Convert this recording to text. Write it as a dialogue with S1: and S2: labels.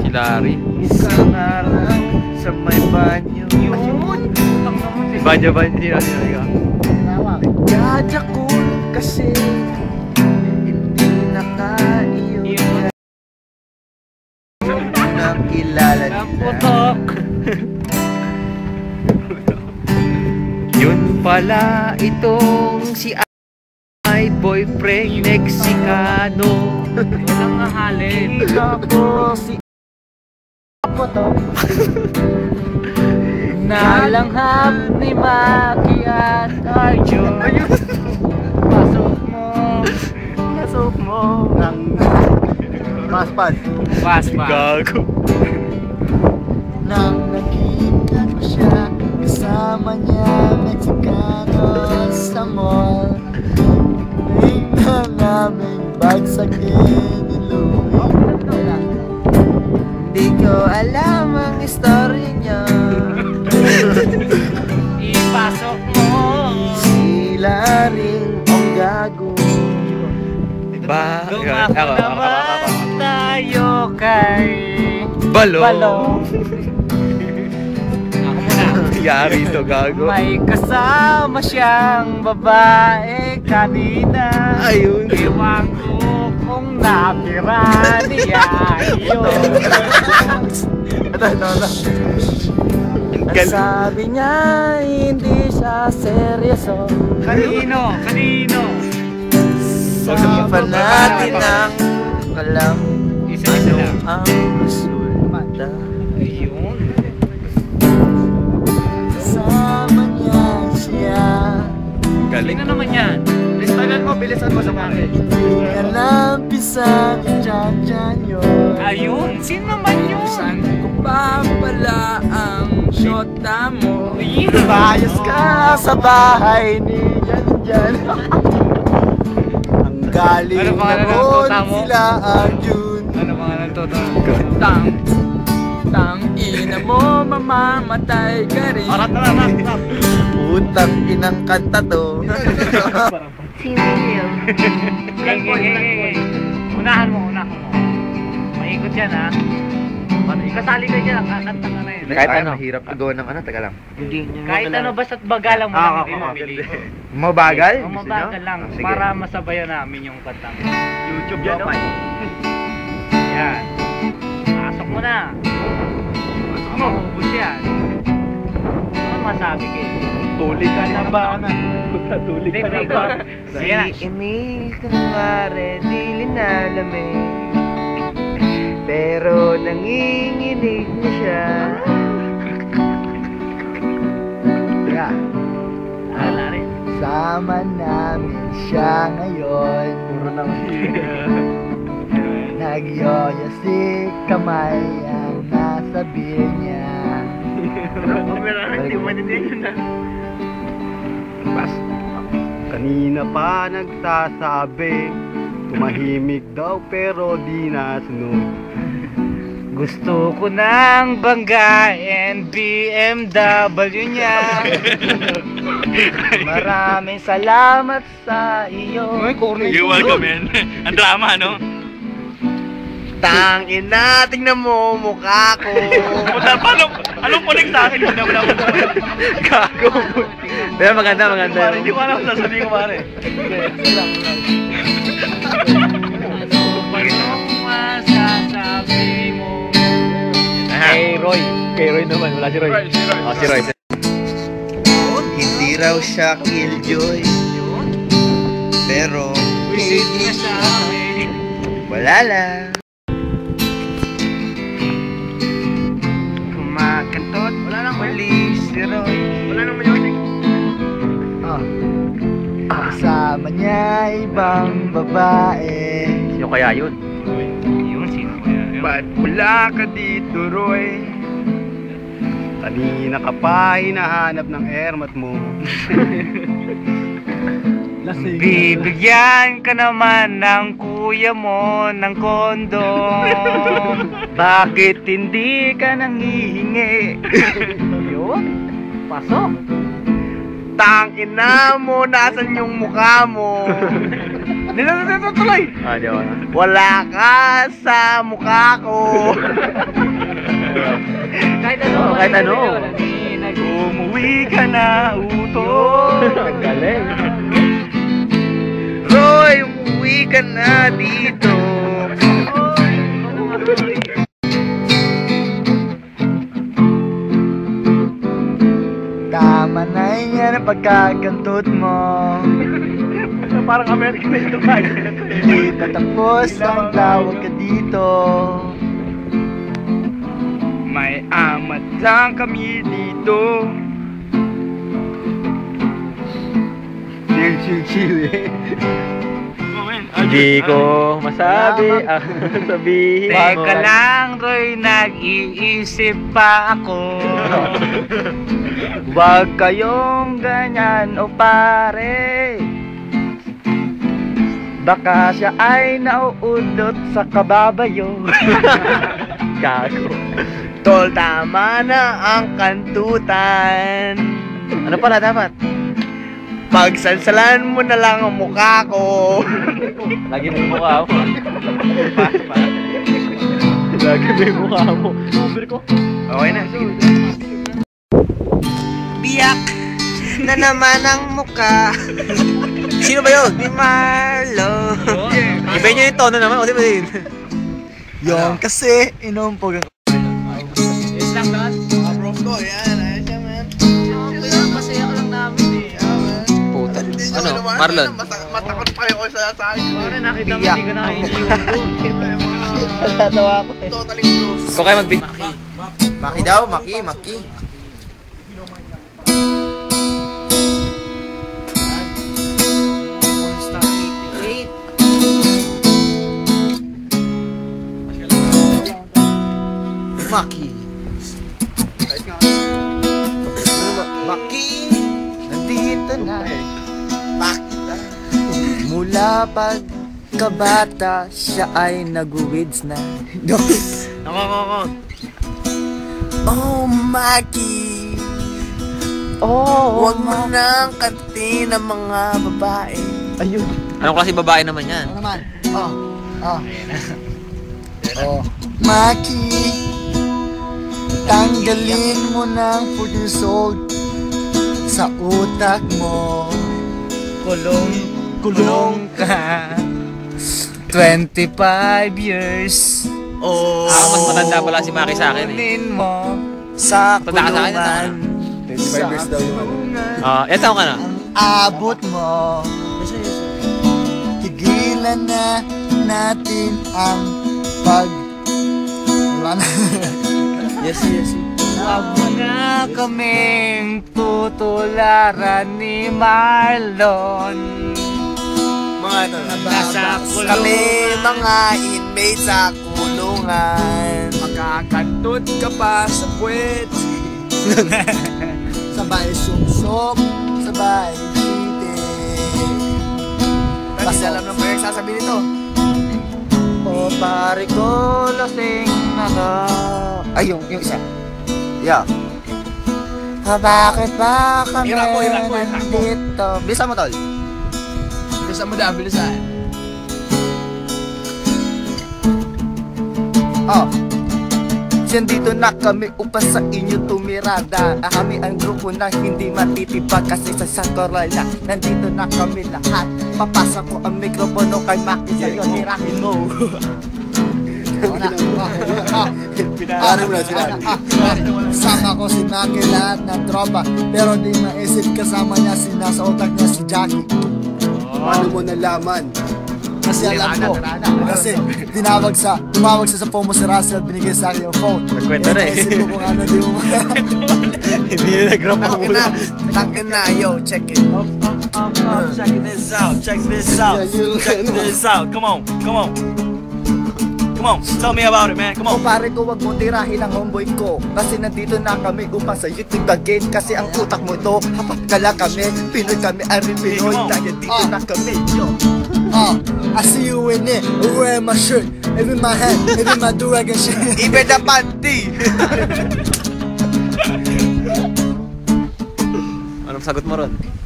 S1: Larry.
S2: Isang araw sa may banyo.
S3: Yun!
S1: Banyo, sino?
S2: Dadya ko kasi hindi nakaiyon nang kilala nila.
S3: Putok!
S1: Yun pala itong si ay boyfriend Mexicano.
S3: Walang mahalin.
S2: Ako si Putok
S3: Nalanghap ni Maki at Arjun. Pasok mo
S2: ng Paspad.
S1: Gago.
S2: Nang nakita ko siya kasama niya Mexicano sa mall. Tingnan namin bagsakin ni Louie. Di ko alam ang story niya.
S3: Ipasok mo.
S2: Sila rin ang gago.
S3: Dumako naman tayo kay
S1: Balong.
S3: Balong. Ako muna.
S1: Yari to, gago.
S3: May kasama siyang babae kanina.
S1: Ayun.
S3: Iwan ko kung napira niya yun.
S2: Sabi niya hindi siya seryoso.
S3: Kanino?
S2: Sa natin ang alam
S3: Isa-isa lang.
S2: ang resulta.
S3: Ayun.
S2: Kasama niya siya.
S1: Galing.
S3: Sino naman yan?
S2: Bilisan mo sa pare. Hindi alam pisan dyan yun.
S3: Ayun. Sino naman yun?
S2: Saan ko pa pala ang shota mo?
S3: Ayun.
S2: Bayas ka sa bahay ni Jan. Ang galing
S3: Ano pangalan ng
S2: naroon
S3: tota mo?
S2: sila Arjun.
S3: Ano pangalan to?
S2: Tang ina mo mamamatay ka rin.
S3: Arat.
S2: Putang inang kanta to.
S4: Sino yun?
S3: Unahan mo. Maikot yan ha. Kasali ka dyan, kakanta ka na yun.
S1: Kahit ano. Mahirap gawa ng ano, taga lang.
S3: Kahit ano, basta't bagalang mo lang hindi mamili.
S1: Mabagal?
S3: Mabagal lang,
S1: Sige.
S3: para masabayan namin yung kantang.
S1: YouTube yan, no?
S3: Yan. Pasok mo na. Pasok mo, ubus yan. Ano masabi kayo?
S1: Tuli ka na ba? Tuli
S3: ka na ba? Ayan.
S2: Si Emil kunwari di linalamig, pero nanginginig na siya. Teka,
S3: Wala rin.
S2: sama namin siya ngayon.
S1: Puro nang
S2: Nagyoyo si kamay ang nasa beer niya.
S1: Kanina pa nagsasabi, tumahimik daw pero di nasunod.
S3: Gusto ko nang banggain BMW niya.
S2: Maraming salamat sa iyo.
S1: You're welcome, man. Ang drama, no?
S2: Tangin na, tingnan mo mukha ko.
S1: Anong kulik sa akin?
S2: Gago. Pero maganda.
S1: Pare, hindi ko alam sasabihin ko, pare.
S3: Anong masasabi mo?
S1: Kay Roy naman, wala si Roy. Oh, si Roy.
S2: Hindi raw siya killjoy, pero
S3: Visit niya sa amin.
S2: wala lang. Kumakantot, wala nang mali si Roy. Wala nang mayonik. Kasama niya ibang babae.
S1: Sino kaya yun?
S3: Yun, sino kaya yun?
S1: Ba't wala ka dito, Roy? Kanina ka pa hinahanap ng airmat mo.
S3: Bibigyan ka naman ng kuya mo ng kondom. Bakit hindi ka nang hihingi? Yun, pasok.
S2: Tangin na mo, nasan yung mukha mo? Dito tuloy.
S1: Di ako na.
S2: Wala ka sa mukha ko.
S3: Kahit ano.
S1: Kahit ano.
S3: Umuwi ka na, uto.
S1: Ang galing.
S2: Roy, umuwi ka na dito. Tama na yan ang pagkakantot mo.
S3: Parang American na ito kayo.
S2: Hindi tatapos ang tawag ka dito.
S3: May amat lang kami dito.
S1: Chill. Hindi ko masabi ang sabihin mo.
S3: Teka lang, Roy, nag-iisip pa ako.
S2: Huwag kayong ganyan o pare. Baka siya ay nauudot sa kababayo.
S1: Gago.
S2: Tol, tama na ang kantutan.
S1: Ano pala dapat?
S2: Pagsalsalan mo na lang ang mukha ko.
S1: Lagi mo yung mukha mo. Lagi mo yung mukha mo. Number ko.
S2: Okay na, sige. Biyak na naman ang mukha. Sino ba yun? Ni Marlo.
S1: Iba niyo yung tono naman. O, di ba yun?
S2: Yung kasi inumpog ang...
S3: Yes lang lahat.
S2: Bro ko, yan. Ayos siya, man.
S3: Masaya ka lang namin eh.
S1: Puta. Ano? Marlon?
S2: Matakot pa kayo sa akin.
S3: Pare, nakita mo hindi ka nakaiiwan doon.
S2: Natatawa ako eh. Totally true.
S1: Kung kayo mag-big.
S2: Maki daw, Maki. Maki. Maki, nandito na. Mula pagkabata, siya ay nag-weeds na. Oh, Maki. Oh, huwag mo nang kantin ng mga babae. Ayun.
S1: Anong klase babae naman yan?
S2: Ano naman? Oh. Maki, tanggalin mo ng 4 years old sa utak mo. Kulong ka 25 years. Oh,
S1: Mas matanda pala si Maki sa akin eh.
S2: kunin mo sa
S1: Tanda ka sa akin,
S2: kulungan.
S5: 25 years daw yung ano.
S1: Yan taong ka na?
S2: Ang abot mo. Tigilan na natin ang wala na.
S5: Yes.
S2: Huwag mo na kaming tutularan ni Marlon.
S5: Mga ito,
S3: Nasa kulungan.
S2: Kami mga inmates sa kulungan.
S5: makakantut ka pa sa puwet.
S2: Sabay sumsok, sabay titik.
S5: Kasi alam na ba yung sasabihin nito?
S2: O pare ko, lasing na ka. Ay, yung isa. Yeah. Bakit ba kami
S5: Hirap mo.
S2: nandito? Bilisan mo, tol.
S5: Bilisan mo na, bilisan.
S2: Dito na kami upang sa inyo tumirada. Kami ang grupo na hindi matitibag kasi sa Corolla. Nandito na kami lahat. Papasa ko ang mikropono kay Maki sa'yo. Hirahin mo.
S5: Pare mo na sila.
S2: Sama ko si Maki lahat ng tropa. Pero di maisip kasama niya nasa utak niya si Jackie.
S5: Paano mo nalaman?
S2: Kasi alam ko, kasi tumawag siya sa phone mo si Russell, binigay sa akin yung phone.
S1: Nagkwento na eh.
S2: Naisip ko kung ano di mo.
S1: Hindi na nag-rap ako muna.
S5: Tangin na, yo, check it.
S3: Check this out. Check this out. Come on. Tell me about it, man. Come
S2: O
S3: on.
S2: pare ko, wag mo tirahin ang homeboy ko. Kasi nandito na kami upang sa YouTube again. Kasi ang utak mo to, hapagkala kami. Pinoy kami, Arin Pinoy. Dahil dito na kami, yo. I see you in it, wearing my shirt, even my hat, even my durag and shit.
S5: Even the panty.
S1: Ano Anong sagot mo ron?